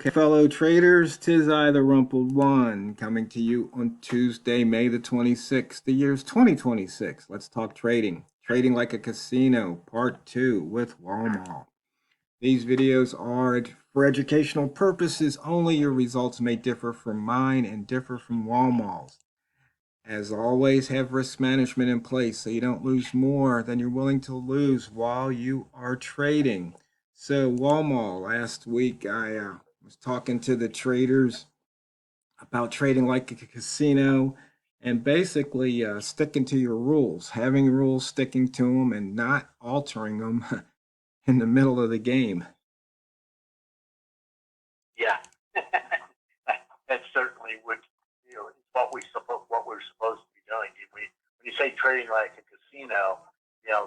Okay, fellow traders, tis I, the Rumpled One, coming to you on Tuesday, May the 26th. The year's 2026. Let's talk trading. Trading like a casino, part 2 with Walmal. These videos are for educational purposes only. Your results may differ from mine and differ from Walmal's. As always, have risk management in place so you don't lose more than you're willing to lose while you are trading. So, Walmart, last week I was talking to the traders about trading like a casino and basically sticking to your rules, having rules, sticking to them, and not altering them in the middle of the game. Yeah, that certainly would, it's what we're supposed to be doing. When you say trading like a casino,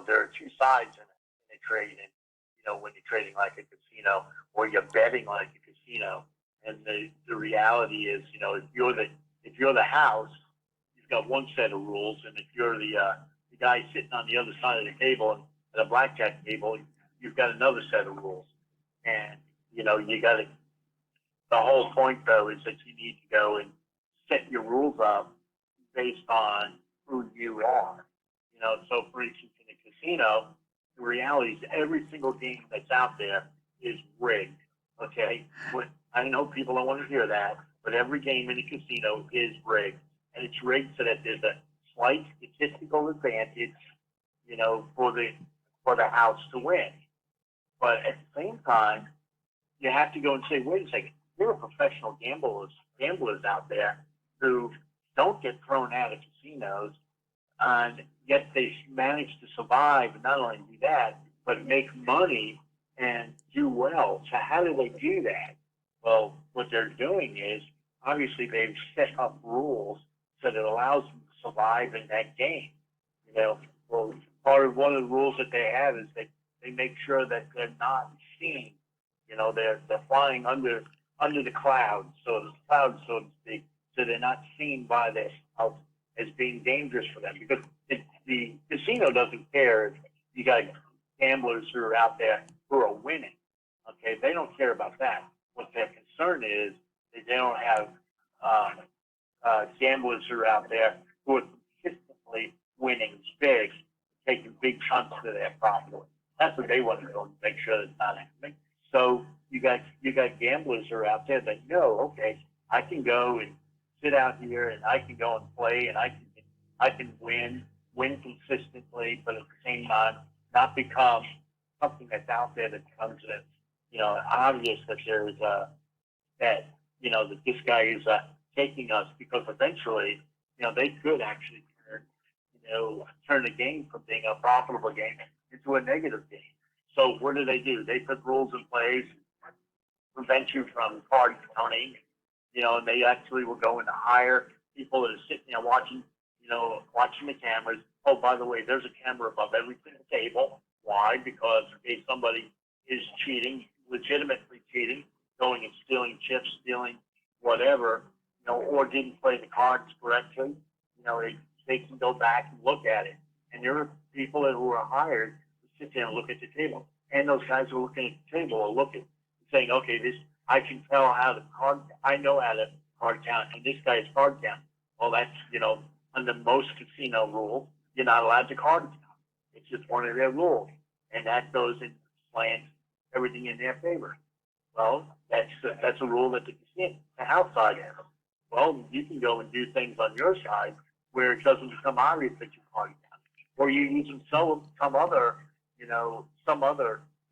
there are two sides in a trade, and when you're trading like a casino or you're betting like a casino, and the reality is, if you're the house, you've got one set of rules, and if you're the guy sitting on the other side of the table and at a blackjack table, you've got another set of rules, and you got to. The whole point, though, is that you need to go and set your rules up based on who you are. So for instance, in a casino, the reality is every single game that's out there is rigged. Okay, I know people don't want to hear that, but every game in a casino is rigged, and it's rigged so that there's a slight statistical advantage, for the house to win. But at the same time, you have to go and say, wait a second. There are professional gamblers out there who don't get thrown out of casinos, and yet they manage to survive. And not only do that, but make money and do well. So how do they do that? Well, what they're doing is obviously they've set up rules so that it allows them to survive in that game. Well, part of one of the rules that they have is that they make sure that they're not seen. They're flying under the clouds, so to speak, so they're not seen by this as being dangerous for them. Because the casino doesn't care if you got gamblers who are out there who are winning. Okay, they don't care about that. What their concern is that they don't have gamblers who are out there who are consistently winning big, taking big chunks of their profit. That's what they want to do, and make sure that's not happening. So you got gamblers who are out there that know, okay, I can go and sit out here and I can go and play and I can win consistently, but at the same time not become something that's out there that becomes obvious that there's that this guy is taking us, because eventually they could actually turn a game from being a profitable game into a negative game. So what do? They put rules in place, prevent you from card counting, and they actually will go in to hire people that are sitting there watching the cameras. Oh, by the way, there's a camera above every single table. Why? Because if somebody is cheating, legitimately cheating, going and stealing chips, stealing whatever, or didn't play the cards correctly, they can go back and look at it. And there are people who are hired to sit there and look at the table. And those guys who are looking at the table are looking, saying, okay, I can tell how the card, I know how to card count, and this guy is card count. Well, that's, under most casino rules, you're not allowed to card count. It's just one of their rules. And that goes and slants everything in their favor. Well, that's a rule that the house side has. Well, you can go and do things on your side where it doesn't become obvious that you card count, or you're using some other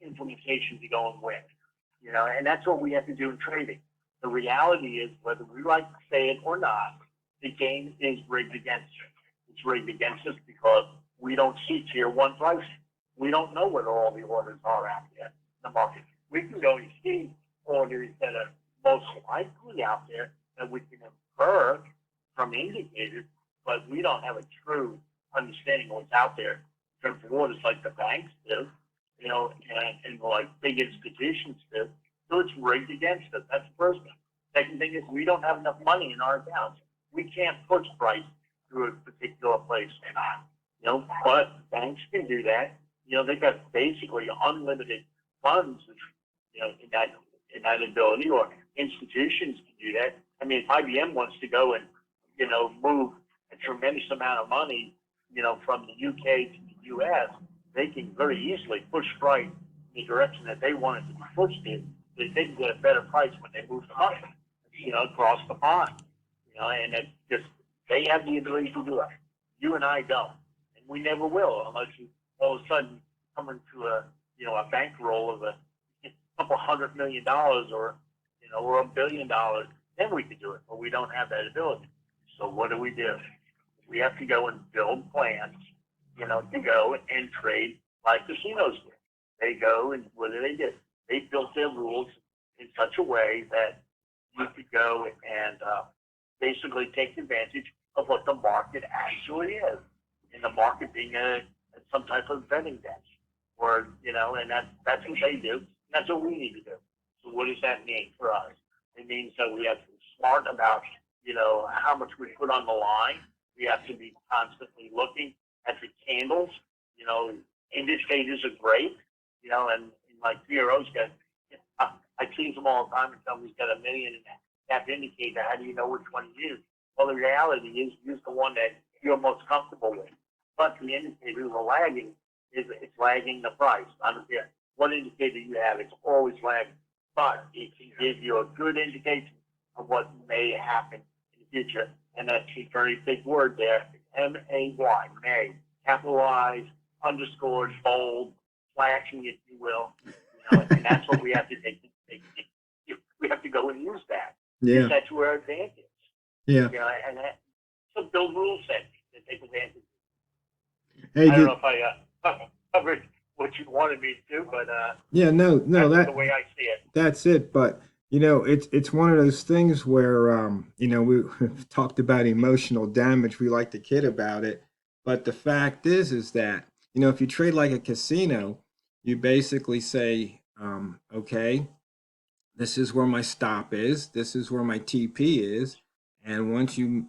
implementation to go and win. And that's what we have to do in trading. The reality is, whether we like to say it or not, the game is rigged against us. It's rigged against us because we don't see tier one pricing. We don't know what all the orders are out there in the market. We can go and see orders that are most likely out there that we can infer from indicators, but we don't have a true understanding of what's out there in terms of orders like the banks do, and like big institutions do. So it's rigged against us. That's the first thing. Second thing is we don't have enough money in our accounts. We can't push price through a particular place. But banks can do that. They've got basically unlimited funds, in that ability, or institutions can do that. I mean, if IBM wants to go and, move a tremendous amount of money, from the UK to the US, they can very easily push right in the direction that they want it to be pushed in. They can get a better price when they move the money, across the pond. And it's just, they have the ability to do it. You and I don't. And we never will unless you all of a sudden come into a bankroll of a couple $100 million or $1 billion, then we could do it. But we don't have that ability. So what do? We have to go and build plans, to go and trade like casinos do. They go and what do? They built their rules in such a way that you could go and basically take advantage of what the market actually is, and the market being some type of betting bench, or and that's what they do. And that's what we need to do. So what does that mean for us? It means that we have to be smart about how much we put on the line. We have to be constantly looking at the candles. Indicators are great. And like Fiore's got, I tease them all the time and tell them he's got 1.5 million indicator. How do you know which one to use? Well, the reality is use the one that you're most comfortable with. But the indicators are lagging. It's lagging the price. I don't care what indicator you have. It's always lagging. But it can give you a good indication of what may happen in the future. And that's a very big word there. M-A-Y, may, capitalized, underscored, bold, flashing, if you will. And that's what we have to take. We have to go and use that. Yeah. Use that to our advantage. Yeah. And so build rule sets that take advantage. Hey, I don't know if I covered what you wanted me to, but yeah, no, that's the way I see it. That's it. But it's one of those things where we've talked about emotional damage. We like to kid about it, but the fact is that if you trade like a casino, you basically say, okay, this is where my stop is, this is where my TP is, and once you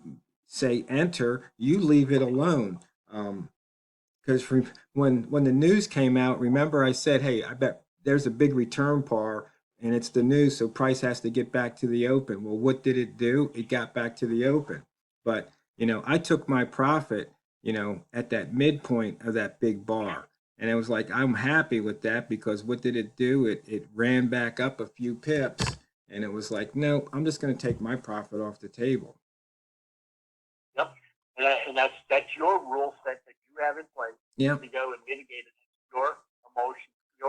say enter, you leave it alone. Because when the news came out, remember I said, hey, I bet there's a big return par, and it's the news, so price has to get back to the open. Well, what did it do? It got back to the open. But I took my profit, at that midpoint of that big bar. And it was like, I'm happy with that, because what did it do? It ran back up a few pips, and it was like, no, I'm just going to take my profit off the table. Yep. And that's your rule set that you have in place to go and mitigate it. Your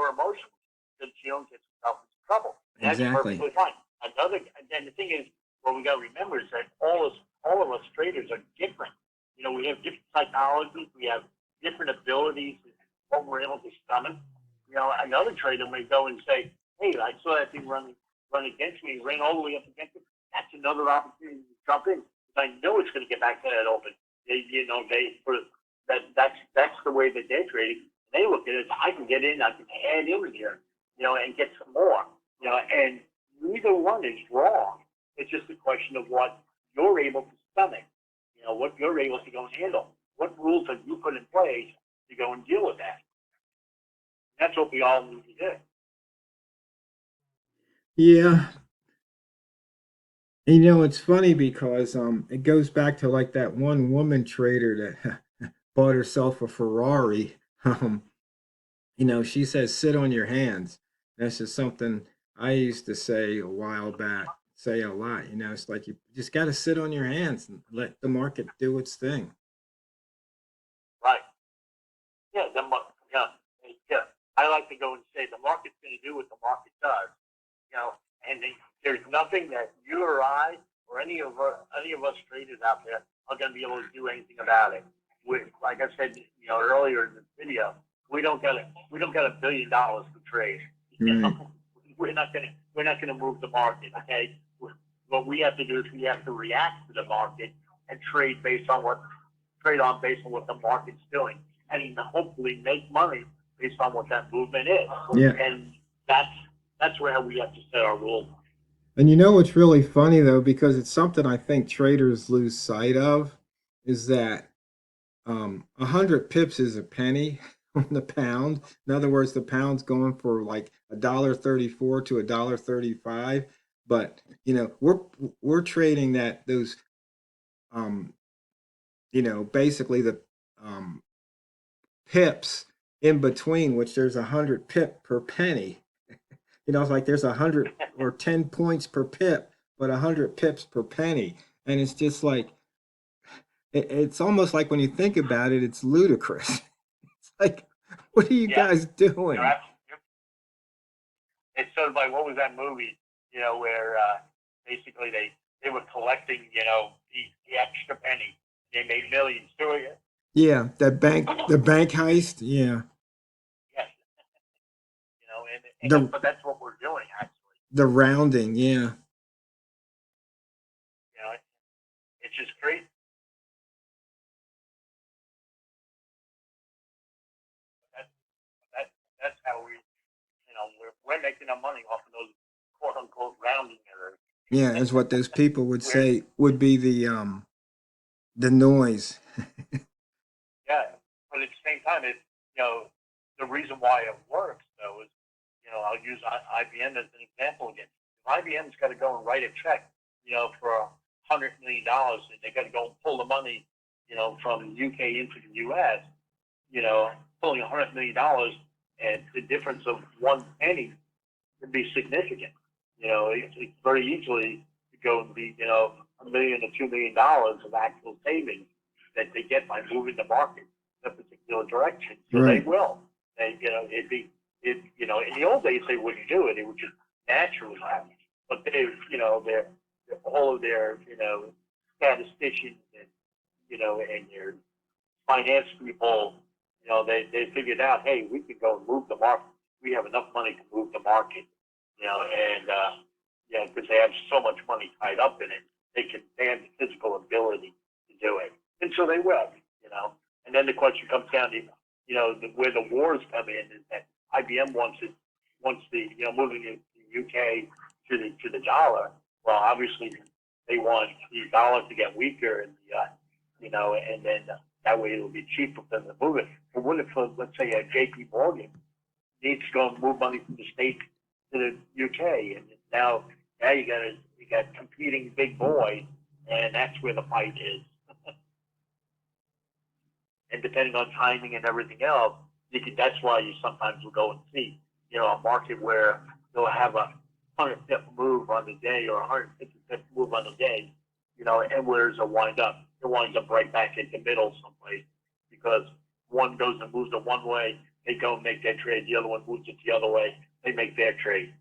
emotions, so you don't get yourself into trouble. And that's perfectly fine. And the thing is, what we got to remember is that all of us traders are different. We have different psychologies. We have different abilities. What we're able to stomach. Another trader may go and say, "Hey, I saw that thing run against me, ran all the way up against it. That's another opportunity to jump in. I know it's going to get back to that open." That's the way that they're trading. They look at it. I can get in. I can add in here, and get some more. And neither one is wrong. It's just a question of what you're able to stomach. What you're able to go and handle. What rules have you put in place to go and deal with that? That's what we all need to do. Yeah. It's funny because it goes back to like that one woman trader that bought herself a Ferrari. She says, sit on your hands. That's just something I used to say a while back, say a lot. It's like you just got to sit on your hands and let the market do its thing. Right. Yeah. Yeah. I like to go and say the market's going to do what the market does. And there's nothing that you or I or any of us traders out there are going to be able to do anything about it. Like I said, earlier in the video, we don't got $1 billion to trade. We're not going to move the market. Okay. What we have to do is we have to react to the market and trade based on what the market's doing, and hopefully make money based on what that movement is. Yeah. And that's where we have to set our rules. And what's really funny though, because it's something I think traders lose sight of, is that 100 pips is a penny on the pound. In other words, the pound's going for like $1.34 to $1.35. But we're trading those um basically the um pips in between, which there's 100 pip per penny. It's like there's 100 or 10 points per pip, but 100 pips per penny. And it's just like it's almost like when you think about it, it's ludicrous. It's like, what are you Yeah, guys you're doing? absolutely. It's sort of like what was that movie? Where basically they were collecting the extra penny. They made millions doing it. Yeah, the bank heist. Yeah, Yes, the but that's what we're doing actually. the rounding. Yeah, You know, it's just crazy. That, that that's how we're making our money off of those quote unquote rounding errors. yeah, is what those people would Where say would be the noise. Yeah, but at the same time, the reason why it works though is, I'll use IBM as an example again. If IBM's got to go and write a check, for $100 million, and they got to go and pull the money, from the UK into the US, pulling $100 million, and the difference of one penny can be significant. It's very easily to go and be, $1 million to $2 million of actual savings that they get by moving the market in a particular direction. So they Right. will. In the old days they wouldn't do it. It would just naturally happen. But they're all of their, statisticians and their finance people, they figured out, hey, we can go and move the market. We have enough money to move the market, and because they have so much money tied up in it, they have the physical ability to do it, and so they will, And then the question comes down to, where the wars come in is that IBM wants the moving the UK to the dollar. Well, obviously they want the dollar to get weaker, and and then that way it'll be cheaper for them to move it. But what if, let's say, a JP Morgan needs to go and move money from the States to the UK, and now you got competing big boys, and that's where the fight is. And depending on timing and everything else, that's why you sometimes will go and see, a market where they'll have a 100 pip move on the day or a 150 pip move on the day, and where does it wind up? It winds up right back in the middle someplace, because one goes and moves it one way, they go and make their trade. The other one moves it the other way, they make their trade.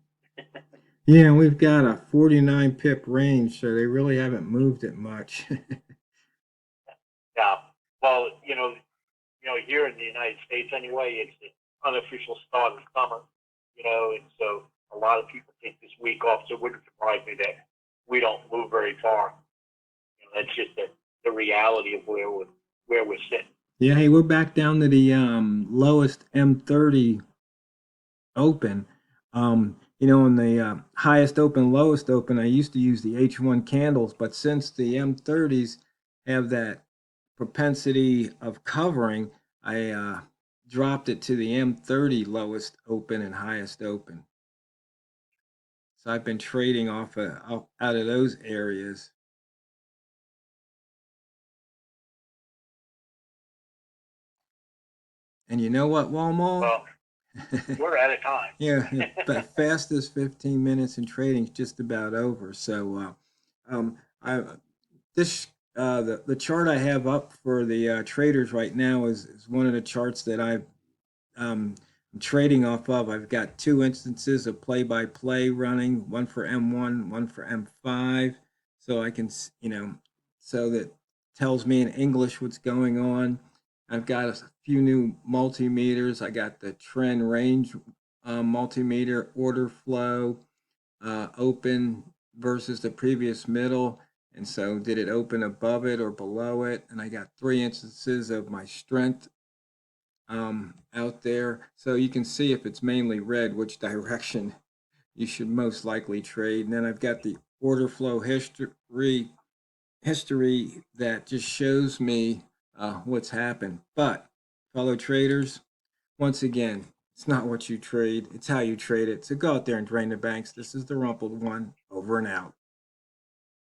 Yeah, we've got a 49 pip range, so they really haven't moved it much. Yeah. Well, here in the United States anyway, it's the unofficial start of summer, and so a lot of people take this week off. So it wouldn't surprise me that we don't move very far. That's just the reality of where we're sitting. Yeah, hey, we're back down to the lowest M30 open. On the highest open, lowest open, I used to use the H1 candles, but since the M30s have that propensity of covering, I dropped it to the M30 lowest open and highest open. So I've been trading out of those areas. And you know what, Walmal? Well, we're out of time. Yeah, the fastest 15 minutes in trading is just about over. So, I this the chart I have up for the traders right now is one of the charts that um, I'm trading off of. I've got two instances of play by play running, one for M1, one for M5, so I can so that tells me in English what's going on. I've got a few new multimeters. I got the trend range multimeter, order flow, open versus the previous middle. And so, did it open above it or below it? And I got three instances of my strength out there. So you can see if it's mainly red, which direction you should most likely trade. And then I've got the order flow history that just shows me what's happened. But fellow traders, once again, It's not what you trade, it's how you trade it. So go out there and drain the banks. This is the Rumpled One, over and out.